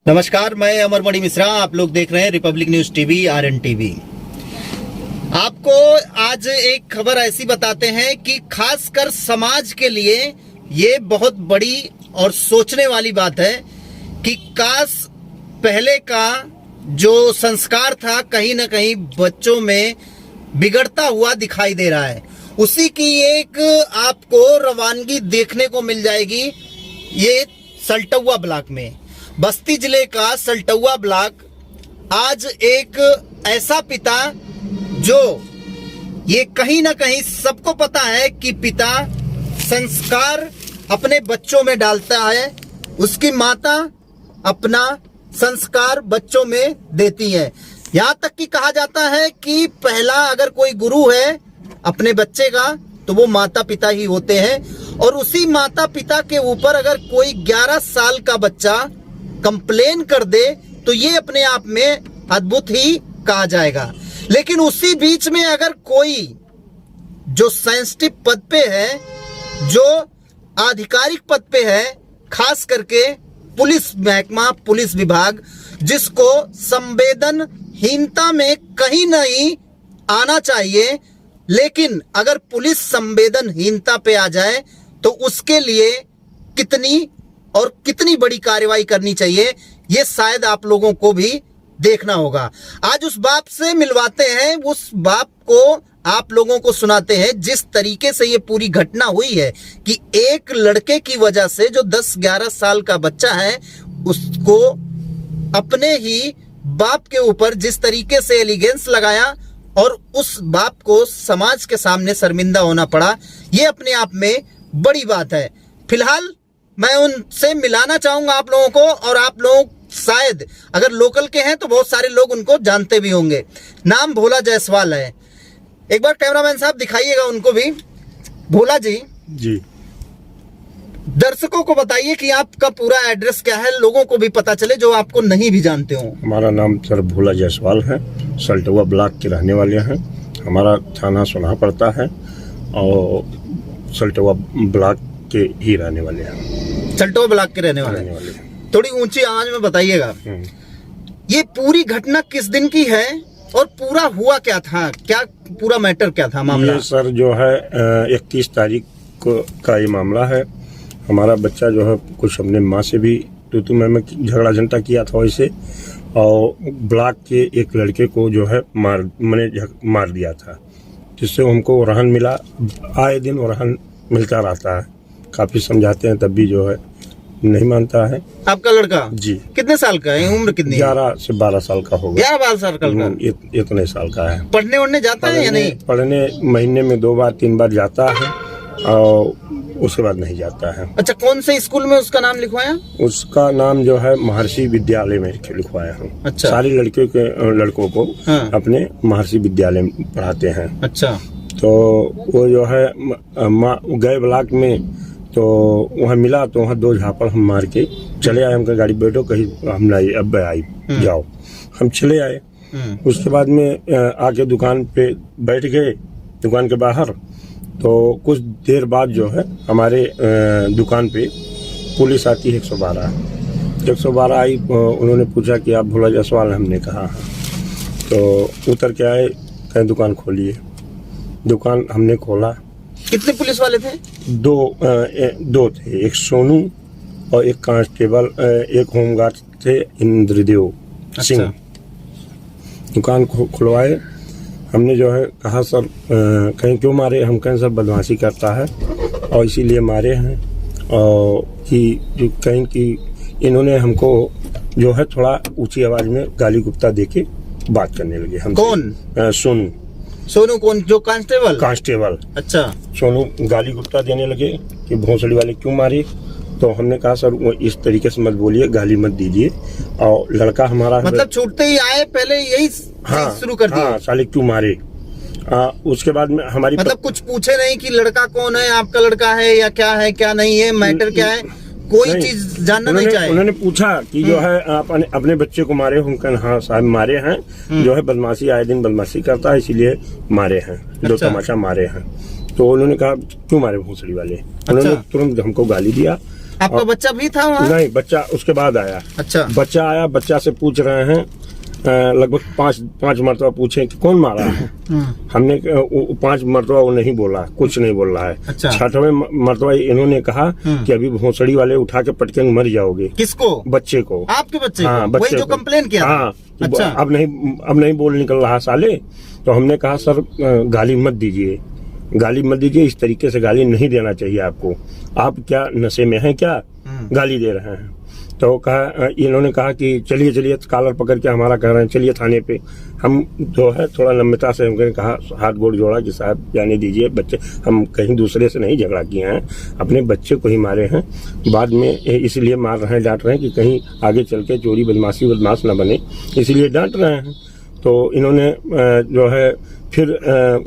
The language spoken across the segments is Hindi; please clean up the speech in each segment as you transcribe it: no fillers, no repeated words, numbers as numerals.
नमस्कार, मैं अमरमणि मिश्रा। आप लोग देख रहे हैं Republic news TV RN TV. आपको आज एक खबर ऐसी बताते हैं कि खासकर समाज के लिए ये बहुत बड़ी और सोचने वाली बात है कि काश पहले का जो संस्कार था कहीं ना कहीं बच्चों में बिगड़ता हुआ दिखाई दे रहा है। उसी की एक आपको रवानगी देखने को मिल जाएगी ये सल्टौआ ब्लॉक में। बस्ती जिले का सल्टौआ ब्लॉक आज एक ऐसा पिता जो ये कहीं ना कहीं सबको पता है कि पिता संस्कार अपने बच्चों में डालता है, उसकी माता अपना संस्कार बच्चों में देती है। यहाँ तक कि कहा जाता है कि पहला अगर कोई गुरु है अपने बच्चे का तो वो माता पिता ही होते हैं। और उसी माता पिता के ऊपर अगर कोई 11 साल का बच्चा कंप्लेन कर दे तो ये अपने आप में अद्भुत ही कहा जाएगा। लेकिन उसी बीच में अगर कोई जो सेंसिटिव पद पे है, जो आधिकारिक पद पे है, खास करके पुलिस महकमा, पुलिस विभाग, जिसको संवेदनहीनता में कहीं नहीं आना चाहिए, लेकिन अगर पुलिस संवेदनहीनता पे आ जाए तो उसके लिए कितनी बड़ी कार्रवाई करनी चाहिए, ये शायद आप लोगों को भी देखना होगा। आज उस बाप से मिलवाते हैं, उस बाप को आप लोगों को सुनाते हैं जिस तरीके से ये पूरी घटना हुई है कि एक लड़के की वजह से जो 10-11 साल का बच्चा है उसको अपने ही बाप के ऊपर जिस तरीके से एलिगेंस लगाया और उस बाप को समाज के सामने शर्मिंदा होना पड़ा, ये अपने आप में बड़ी बात है। फिलहाल मैं उनसे मिलाना चाहूंगा आप लोगों को, और आप लोग शायद अगर लोकल के हैं तो बहुत सारे लोग उनको जानते भी होंगे। नाम भोला जायसवाल है। एक बार कैमरामैन साहब दिखाइएगा उनको भी। भोला जी दर्शकों को बताइए कि आपका पूरा एड्रेस क्या है, लोगों को भी पता चले जो आपको नहीं भी जानते हो। हमारा नाम सर भोला जायसवाल है, सल्टौआ ब्लॉक के रहने वाले हैं। हमारा थाना सुलह पड़ता है और सल्टौआ ब्लॉक के ही रहने वाले हैं। सल्टौआ ब्लॉक के रहने वाले हैं। थोड़ी ऊंची आवाज में बताइएगा, ये पूरी घटना किस दिन की है और पूरा हुआ क्या था, क्या पूरा मैटर क्या था मामला? ये सर जो है 31 तारीख का ये मामला है। हमारा बच्चा जो है कुछ अपने माँ से भी तू में झगड़ा झंटा किया था वैसे, और ब्लॉक के एक लड़के को जो है मार दिया था, जिससे हमको रहन मिला। आए दिन रहन मिलता रहता है, काफी समझाते हैं तब भी जो है नहीं मानता है। आपका लड़का जी कितने साल का है, उम्र कितनी? 11 से 12 साल का होगा। 11-12 साल का? इतने साल का है। पढ़ने उड़ने जाता है या नहीं? पढ़ने महीने में 2-3 बार जाता है और उसके बाद नहीं जाता है। अच्छा, कौन से स्कूल में उसका नाम लिखवाया? उसका नाम जो है महर्षि विद्यालय में लिखवाया हूँ। अच्छा। सारी लड़कों को हाँ। अपने महर्षि विद्यालय में पढ़ाते हैं। अच्छा। तो वो जो है गए ब्लॉक में तो वहाँ मिला, तो वहाँ 2 झापड़ हम मार के चले आए। हमका गाड़ी बैठो, कहीं हम नहीं, अब आई जाओ। हम चले आए। उसके बाद में आके दुकान पे बैठ गए, दुकान के बाहर। तो कुछ देर बाद जो है हमारे दुकान पे पुलिस आती है। 112 आई। उन्होंने पूछा कि आप भोला जायसवाल? हमने कहा हाँ। तो उतर के आए, कहीं दुकान खोलिए। दुकान हमने खोला। कितने पुलिस वाले थे? 2 थे, एक सोनू और एक कांस्टेबल, एक होमगार्ड थे, इंद्रदेव सिंह। दुकान खुलवाए। हमने जो है कहा सर कहीं क्यों मारे? हम कहें सर बदमाशी करता है और इसीलिए मारे हैं। और कि जो कहीं कि इन्होंने हमको जो है थोड़ा ऊंची आवाज में गाली गुप्ता देके बात करने लगे। हम कौन? सोनू कौन? जो कांस्टेबल? अच्छा। सोनू गाली गुप्ता देने लगे कि भोसड़ी वाले क्यों मारे? तो हमने कहा सर वो इस तरीके से मत बोलिए, गाली मत दीजिए। और लड़का हमारा मतलब छूटते ही आए पहले यही शुरू कर दिया? हाँ, साले क्यों मारे। उसके बाद में हमारी मतलब कुछ पूछे नहीं कि लड़का कौन है, आपका लड़का है या क्या है, क्या नहीं है, मैटर क्या है, कोई चीज जानना नहीं चाहे? उन्होंने पूछा कि जो है अपने बच्चे को मारे? हम कहें हाँ साहब मारे हैं, जो है बदमाशी, आए दिन बदमाशी करता है इसीलिए मारे हैं। 2 तमाचा मारे हैं। तो उन्होंने कहा क्यों मारे भोसड़ी वाले? उन्होंने तुरंत हमको गाली दिया। आपका बच्चा भी था वहाँ? नहीं, बच्चा उसके बाद आया। अच्छा। बच्चा आया, बच्चा से पूछ रहे हैं, लगभग पांच मरतबा पूछे कि कौन मारा है। हमने 5 मरतबा वो नहीं बोला, कुछ नहीं बोल रहा है। अच्छा। 6वें मरतबा इन्होंने कहा कि अभी भोसड़ी वाले उठा के पटकेंगे, मर जाओगे। किसको? बच्चे को। आपके बच्चे को? हाँ, बच्चे वही जो को। कंप्लेन किया? हाँ। अच्छा। अब नहीं बोल निकल रहा साले। तो हमने कहा सर गाली मत दीजिए, गाली मत दीजिए, इस तरीके से गाली नहीं देना चाहिए आपको। आप क्या नशे में हैं क्या, गाली दे रहे हैं? तो कहा, इन्होंने कहा कि चलिए कॉलर पकड़ के हमारा कह रहे हैं, चलिए थाने पे। हम जो है थोड़ा नम्रता से हमने कहा, हाथ गोड़ जोड़ा कि साहब जाने दीजिए, बच्चे, हम कहीं दूसरे से नहीं झगड़ा किए हैं, अपने बच्चे को ही मारे हैं। बाद में इसलिए मार रहे हैं, डांट रहे हैं कि कहीं आगे चल के चोरी बदमाश न बने, इसलिए डांट रहे हैं। तो इन्होंने जो है फिर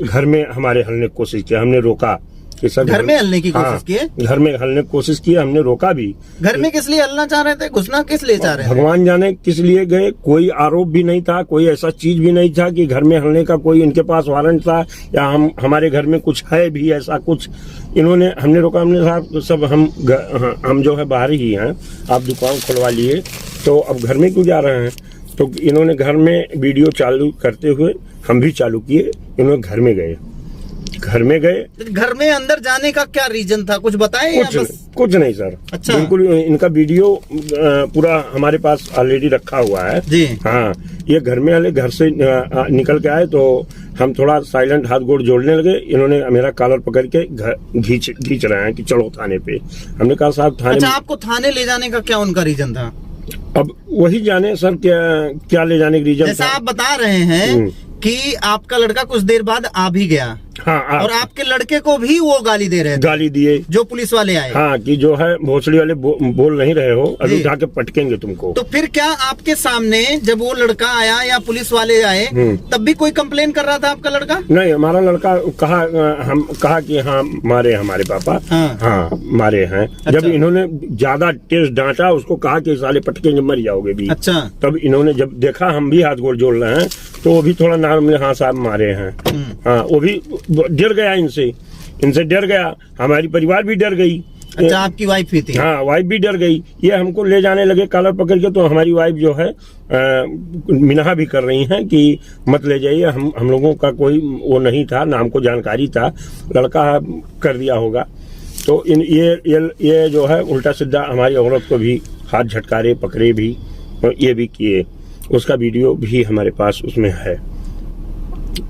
घर में हमारे हलने की कोशिश किया, हमने रोका कि सर घर में हलने की कोशिश की? घर में हलने की कोशिश की, हमने रोका भी। घर में किस लिए हलना चाह रहे थे, घुसना किस लिए चाह रहे थे? भगवान जाने किस लिए गए, कोई आरोप भी नहीं था, कोई ऐसा चीज भी नहीं था कि घर में हलने का कोई इनके पास वारंट था या हमारे घर में कुछ है भी ऐसा कुछ। इन्होंने, हमने रोका, हमने साहब सब हम जो है बाहर ही हैं, आप दुकान खुलवा लिए, तो अब घर में क्यों जा रहे हैं? तो इन्होंने घर में वीडियो चालू करते हुए हम भी चालू किए, इन्होंने घर में गए। घर में अंदर जाने का क्या रीजन था, कुछ बताएं? कुछ नहीं सर। अच्छा। बिल्कुल, इनका वीडियो पूरा हमारे पास ऑलरेडी रखा हुआ है जी। हाँ, ये घर में आले, घर से निकल के आए तो हम थोड़ा साइलेंट हाथ गोड़ जोड़ने लगे। इन्होंने मेरा कॉलर पकड़ के खींच रहे हैं कि चलो थाने पे। हमने कहा साहब थाने। अच्छा, आपको थाने ले जाने का क्या उनका रीजन था? अब वही जाने सर क्या ले जाने का रीजन। जैसा आप बता रहे हैं कि आपका लड़का कुछ देर बाद आ भी गया। हाँ, और आपके लड़के को भी वो गाली दे रहे थे, गाली दिए जो पुलिस वाले आए। हाँ, कि जो है भोसड़ी वाले बोल नहीं रहे हो, अभी उठा के पटकेंगे तुमको। तो फिर क्या आपके सामने जब वो लड़का आया या पुलिस वाले आए तब भी कोई कंप्लेन कर रहा था आपका लड़का? नहीं, हमारा लड़का कहा कि हाँ मारे हमारे पापा। हाँ मारे हैं। अच्छा। जब इन्होंने ज्यादा तेज डांटा, उसको कहा कि साले पटकेंगे, मर जाओगे भी। अच्छा। तब इन्होंने जब देखा हम भी हाथ गोड़ जोड़ रहे हैं तो वो भी थोड़ा नाम, हाँ साहब मारे हैं। हाँ, वो भी डर गया, इनसे डर गया, हमारी परिवार भी डर गई। अच्छा, आपकी वाइफ भी थी? हाँ, वाइफ भी डर गई। ये हमको ले जाने लगे कॉलर पकड़ के, तो हमारी वाइफ जो है मिनाहा भी कर रही हैं कि मत ले जाइए, हम लोगों का कोई वो नहीं था, ना हमको जानकारी था, लड़का कर दिया होगा। तो ये जो है उल्टा सीधा हमारी औरत को भी हाथ झटकारे, पकड़े भी, ये भी किए। उसका वीडियो भी हमारे पास उसमें है।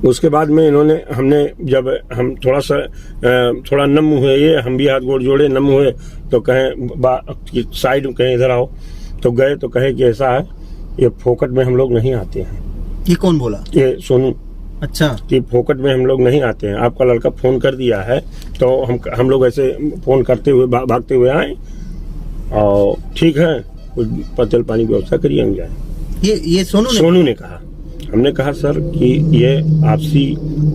उसके बाद में हमने जब हम थोड़ा नम हुए, ये हम भी हाथ गोड़ जोड़े, नम हुए, तो कहें साइड में, कहें इधर आओ। तो गए तो कहे कि ऐसा है, ये फोकट में हम लोग नहीं आते हैं। ये कौन बोला? ये सोनू। अच्छा। कि फोकट में हम लोग नहीं आते हैं, आपका लड़का फोन कर दिया है, तो हम लोग ऐसे फोन करते हुए भागते हुए आए, और ठीक है कुछ तेल पानी की व्यवस्था करिए, हम जाए। ये सोनू ने कहा। हमने कहा सर कि ये आपसी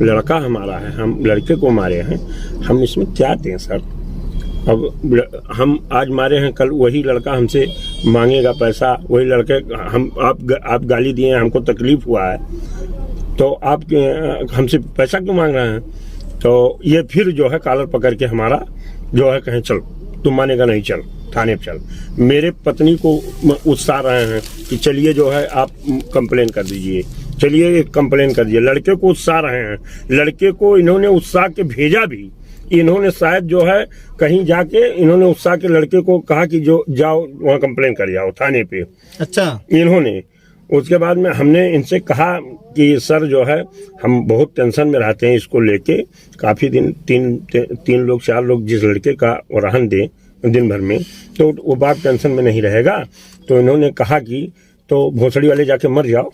लड़का हमारा है, हम लड़के को मारे हैं, हम इसमें क्या दें सर? अब हम आज मारे हैं, कल वही लड़का हमसे मांगेगा पैसा, वही लड़के आप गाली दिए, हमको तकलीफ हुआ है, तो आप हमसे पैसा क्यों मांग रहे हैं? तो ये फिर जो है कॉलर पकड़ के हमारा जो है कहें चल, तुम मानेगा नहीं, चल थाने पे चल। मेरे पत्नी को उत्साह रहे हैं कि चलिए जो है आप कंप्लेन कर दीजिए, चलिए कंप्लेन कर दीजिए। लड़के को उत्साह रहे हैं, लड़के को इन्होंने उत्साह के भेजा भी। इन्होंने शायद जो है कहीं जाके इन्होंने उत्साह के लड़के को कहा कि जो जाओ वहाँ कंप्लेन कर जाओ थाने पे। अच्छा। इन्होंने उसके बाद में हमने इनसे कहा कि सर जो है हम बहुत टेंशन में रहते हैं इसको लेके, काफी दिन 3 लोग 4 लोग जिस लड़के का रहन दे दिन भर में, तो वो बात टेंशन में नहीं रहेगा। तो इन्होंने कहा कि तो भोसड़ी वाले जाके मर जाओ।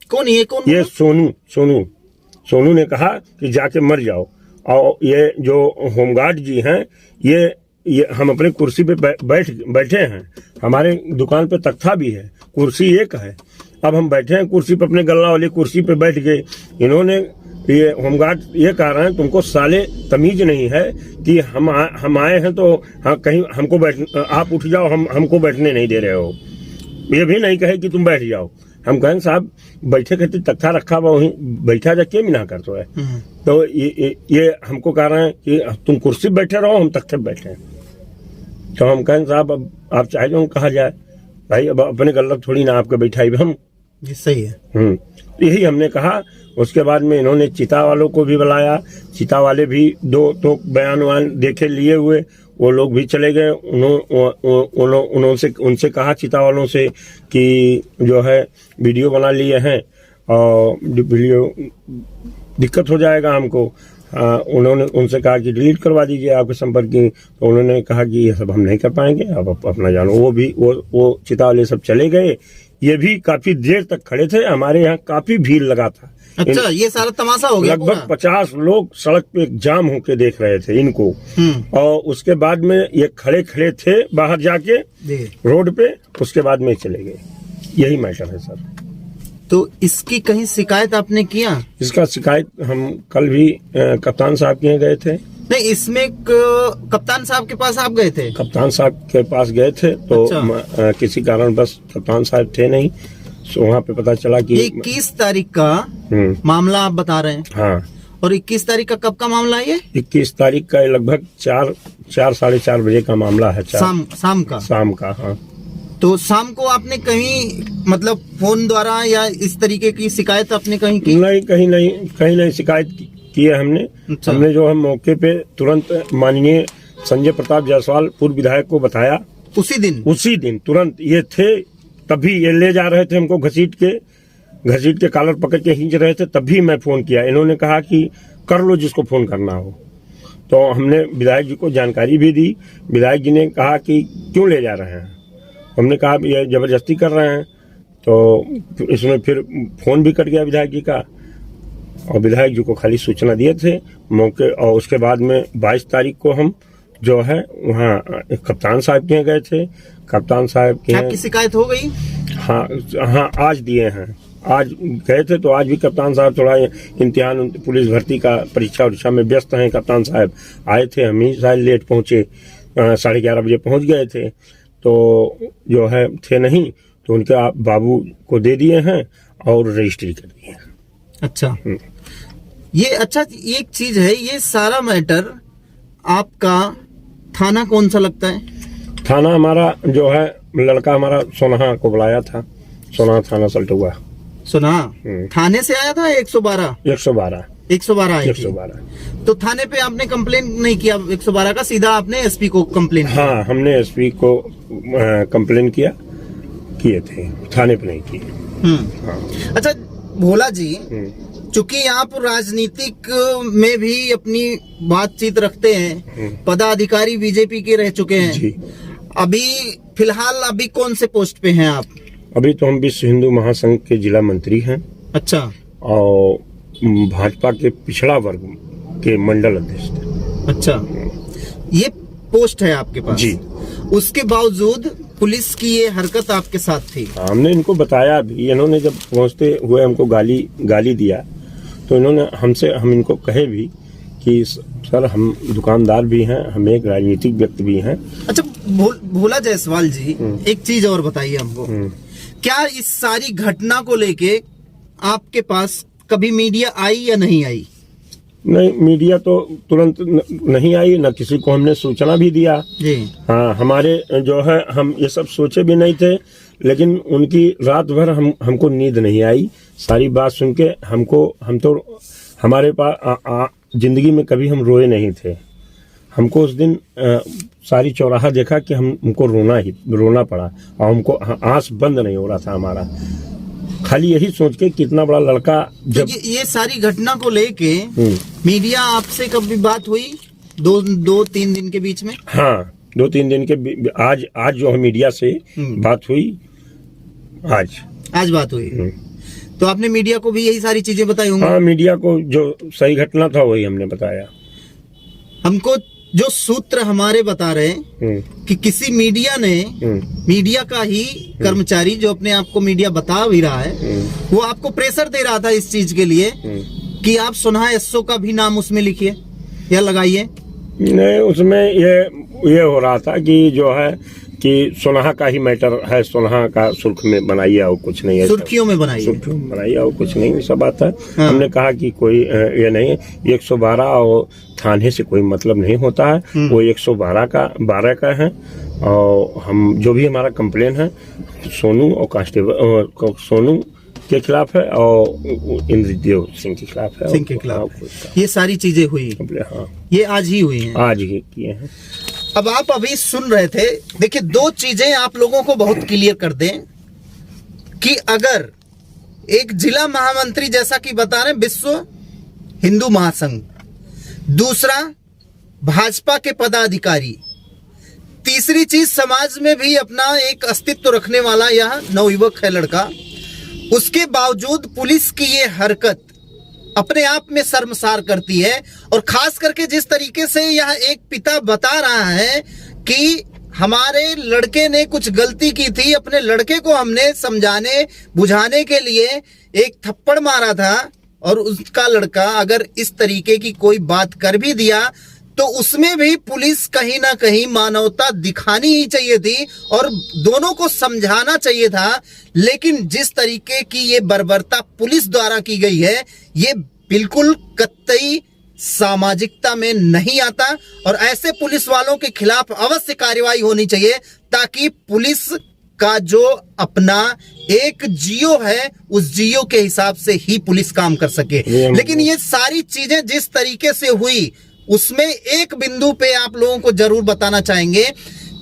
कौन ये सोनू ने कहा कि जाके मर जाओ। और ये जो होमगार्ड जी हैं, ये हम अपने कुर्सी पे बैठे हैं, हमारे दुकान पे तख्ता भी है, कुर्सी एक है, अब हम बैठे हैं कुर्सी पे, अपने गल्ला वाली कुर्सी पे बैठ गए। इन्होंने ये होमगार्ड ये कह रहे हैं तुमको साले तमीज नहीं है कि हम आए हैं तो कहीं हमको आप उठ जाओ, हमको बैठने नहीं दे रहे हो। ये भी नहीं कहे कि तुम बैठ जाओ। हम कहें साहब बैठे कहते तख्ता रखा हुआ वहीं बैठा जा, क्या मिना करते है? तो ये हमको कह रहे हैं कि तुम कुर्सी पे बैठे रहो, हम तख्ते पे बैठे हैं। तो हम कहें साहब अब आप चाहे जो कहा जाए भाई, अब अपने गलत थोड़ी ना आपके बैठाई हम। जी सही है। तो यही हमने कहा। उसके बाद में इन्होंने चिता वालों को भी बुलाया, चिता वाले भी दो तो बयान वान देखे लिए हुए, वो लोग भी चले गए। उन्होंने उनसे कहा चिता वालों से कि जो है वीडियो बना लिए हैं और वीडियो दिक्कत हो जाएगा हमको। उन्होंने उनसे कहा कि डिलीट करवा दीजिए आपके संपर्क की, तो उन्होंने कहा कि ये सब हम नहीं कर पाएंगे, आप अपना जानो। वो भी वो चिता वाले सब चले गए। ये भी काफी देर तक खड़े थे, हमारे यहाँ काफी भीड़ लगा था। अच्छा, ये सारा तमाशा हो गया। लगभग 50 लोग सड़क पे जाम होके देख रहे थे इनको। और उसके बाद में ये खड़े खड़े थे बाहर जाके रोड पे, उसके बाद में चले गए। यही मैटर है सर। तो इसकी कहीं शिकायत आपने किया? इसका शिकायत हम कल भी कप्तान साहब के यहाँ गए थे। नहीं, इसमें कप्तान साहब के पास आप गए थे? कप्तान साहब के पास गए थे तो अच्छा। किसी कारण बस कप्तान साहब थे नहीं, तो वहाँ पे पता चला कि 21 तारीख का मामला आप बता रहे हैं। हाँ। और 21 तारीख का कब का मामला है ये? 21 तारीख का लगभग 4 साढ़े 4 बजे का मामला है। शाम का। हाँ। तो शाम को आपने कहीं मतलब फोन द्वारा या इस तरीके की शिकायत आपने कहीं की? नहीं, कहीं नहीं शिकायत की है हमने। अच्छा। हमने जो है मौके पे तुरंत माननीय संजय प्रताप जायसवाल पूर्व विधायक को बताया। उसी दिन तुरंत ये थे, तभी ये ले जा रहे थे हमको घसीट के कॉलर पकड़ के खींच रहे थे, तभी मैं फोन किया। इन्होंने कहा कि कर लो जिसको फोन करना हो। तो हमने विधायक जी को जानकारी भी दी। विधायक जी ने कहा कि क्यों ले जा रहे हैं। हमने कहा ये जबरदस्ती कर रहे हैं। तो इसमें फिर फोन भी कट गया विधायक जी का, और विधायक जी को खाली सूचना दिए थे मौके। और उसके बाद में 22 तारीख को हम जो है वहाँ कप्तान साहब के यहाँ गए थे। कप्तान साहब के आपकी शिकायत हो गई? हाँ, आज दिए हैं। आज गए थे तो आज भी कप्तान साहब थोड़ा इम्तिहान पुलिस भर्ती का परीक्षा में व्यस्त हैं। कप्तान साहब आए थे, हम ही शायद लेट पहुँचे, 11:30 बजे पहुँच गए थे। तो जो है थे नहीं, तो उनके बाबू को दे दिए हैं और रजिस्ट्री कर दी है। अच्छा, ये एक चीज है, ये सारा मैटर आपका थाना कौन सा लगता है? थाना हमारा जो है लड़का हमारा सोनाहा को बुलाया था, सोनाहा थाना सल्टुआ। सोनाहा थाने से आया था? 112 आई थी। तो थाने पे आपने कंप्लेन नहीं किया 112 का, सीधा आपने एसपी को कंप्लेन किया? हाँ, हमने एसपी को कंप्लेन किए थे, थाने पे नहीं किए। हाँ। अच्छा भोला जी, चूंकि आप राजनीतिक में भी अपनी बातचीत रखते हैं, पदाधिकारी बीजेपी के रह चुके हैं जी। अभी फिलहाल कौन से पोस्ट पे हैं आप? अभी तो हम विश्व हिंदू महासंघ के जिला मंत्री हैं। अच्छा। और भाजपा के पिछड़ा वर्ग के मंडल अध्यक्ष। अच्छा, ये पोस्ट है आपके पास जी। उसके बावजूद पुलिस की ये हरकत आपके साथ थी? हमने इनको बताया भी। इन्होंने जब पहुंचते हुए हमको गाली दिया, तो हम इनको कहे भी कि सर हम दुकानदार भी हैं, हम एक राजनीतिक व्यक्ति भी हैं। अच्छा भोला जायसवाल जी, एक चीज और बताइए हमको, क्या इस सारी घटना को लेके आपके पास कभी मीडिया आई या नहीं आई? नहीं, मीडिया तो तुरंत नहीं आई, न किसी को हमने सूचना भी दिया जी। हाँ, हमारे जो है हम ये सब सोचे भी नहीं थे, लेकिन उनकी रात भर हमको नींद नहीं आई। सारी बात सुन के हम तो हमारे पास जिंदगी में कभी हम रोए नहीं थे। हमको उस दिन सारी चौराहा देखा कि हमको रोना पड़ा, और हमको आंस बंद नहीं हो रहा था हमारा, खाली यही सोच के कितना बड़ा लड़का। जब तो ये सारी घटना को लेके मीडिया आपसे कभी बात हुई 2-3 दिन के बीच में? हाँ, 2-3 दिन के आज जो है मीडिया से बात हुई। आज बात हुई। तो आपने मीडिया को भी यही सारी चीजें बताई होंगी? हाँ, मीडिया को जो सही घटना था वही हमने बताया। हमको जो सूत्र हमारे बता रहे हैं कि किसी मीडिया का ही कर्मचारी, जो अपने आप को मीडिया बता भी रहा है, वो आपको प्रेशर दे रहा था इस चीज के लिए कि आप सोनाहा एसओ का भी नाम उसमें लिखिए या लगाइए। नहीं, उसमें ये हो रहा था कि जो है कि सोलहा का ही मैटर है, सोलहा का सुर्ख में बनाइए और कुछ नहीं है, सुर्खियों में बनाइए, सुर्खियों में बनाइए और कुछ नहीं, ऐसा बात है। हाँ। हमने कहा कि कोई ये नहीं, 112 और थाने से कोई मतलब नहीं होता है, वो 112 का है। और हम जो भी हमारा कंप्लेन है सोनू और कांस्टेबल सोनू के खिलाफ है और इंद्रदेव सिंह के खिलाफ है, सिंह के खिलाफ ये सारी चीजें हुई। हाँ, ये आज ही हुई हैं, आज ही किए हैं। अब आप अभी सुन रहे थे, देखिए दो चीजें आप लोगों को बहुत क्लियर कर दें कि अगर एक जिला महामंत्री जैसा कि बता रहे विश्व हिंदू महासंघ, दूसरा भाजपा के पदाधिकारी, तीसरी चीज समाज में भी अपना एक अस्तित्व रखने वाला यह नवयुवक है लड़का, उसके बावजूद पुलिस की ये हरकत अपने आप में शर्मसार करती है। और खास करके जिस तरीके से यह एक पिता बता रहा है कि हमारे लड़के ने कुछ गलती की थी, अपने लड़के को हमने समझाने बुझाने के लिए एक थप्पड़ मारा था, और उसका लड़का अगर इस तरीके की कोई बात कर भी दिया तो उसमें भी पुलिस कहीं ना कहीं मानवता दिखानी ही चाहिए थी और दोनों को समझाना चाहिए था। लेकिन जिस तरीके की ये बर्बरता पुलिस द्वारा की गई है, ये बिल्कुल कतई सामाजिकता में नहीं आता, और ऐसे पुलिस वालों के खिलाफ अवश्य कार्रवाई होनी चाहिए ताकि पुलिस का जो अपना एक जियो है उस जियो के हिसाब से ही पुलिस काम कर सके। लेकिन ये सारी चीजें जिस तरीके से हुई उसमें एक बिंदु पे आप लोगों को जरूर बताना चाहेंगे,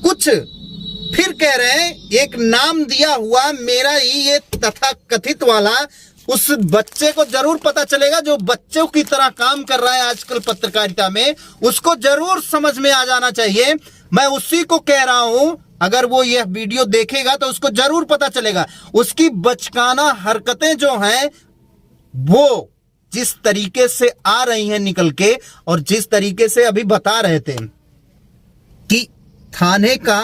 कुछ फिर कह रहे हैं एक नाम दिया हुआ मेरा ही ये तथा कथित वाला, उस बच्चे को जरूर पता चलेगा जो बच्चों की तरह काम कर रहा है आजकल पत्रकारिता में, उसको जरूर समझ में आ जाना चाहिए। मैं उसी को कह रहा हूं, अगर वो यह वीडियो देखेगा तो उसको जरूर पता चलेगा उसकी बचकाना हरकतें जो हैं वो जिस तरीके से आ रही हैं निकल के, और जिस तरीके से अभी बता रहे थे कि थाने का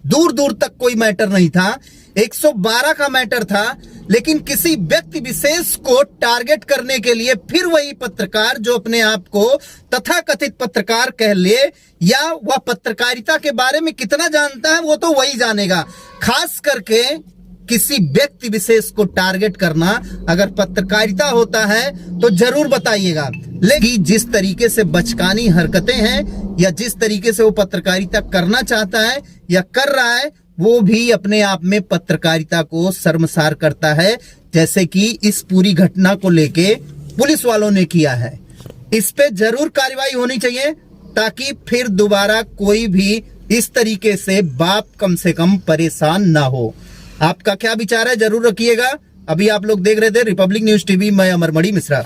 दूर दूर तक कोई मैटर नहीं था, 112 का मैटर था, लेकिन किसी व्यक्ति विशेष को टारगेट करने के लिए फिर वही पत्रकार जो अपने आप को तथाकथित पत्रकार कह ले, या वह पत्रकारिता के बारे में कितना जानता है वो तो वही जानेगा। खास करके किसी व्यक्ति विशेष को टारगेट करना अगर पत्रकारिता होता है तो जरूर बताइएगा। लेकिन जिस तरीके से बचकानी हरकतें हैं या जिस तरीके से वो पत्रकारिता करना चाहता है या कर रहा है, वो भी अपने आप में पत्रकारिता को शर्मसार करता है, जैसे कि इस पूरी घटना को लेके पुलिस वालों ने किया है। इस पे जरूर कार्रवाई होनी चाहिए ताकि फिर दोबारा कोई भी इस तरीके से बाप कम से कम परेशान ना हो। आपका क्या विचार है जरूर रखिएगा। अभी आप लोग देख रहे थे रिपब्लिक न्यूज टीवी, मैं अमर मणि मिश्रा।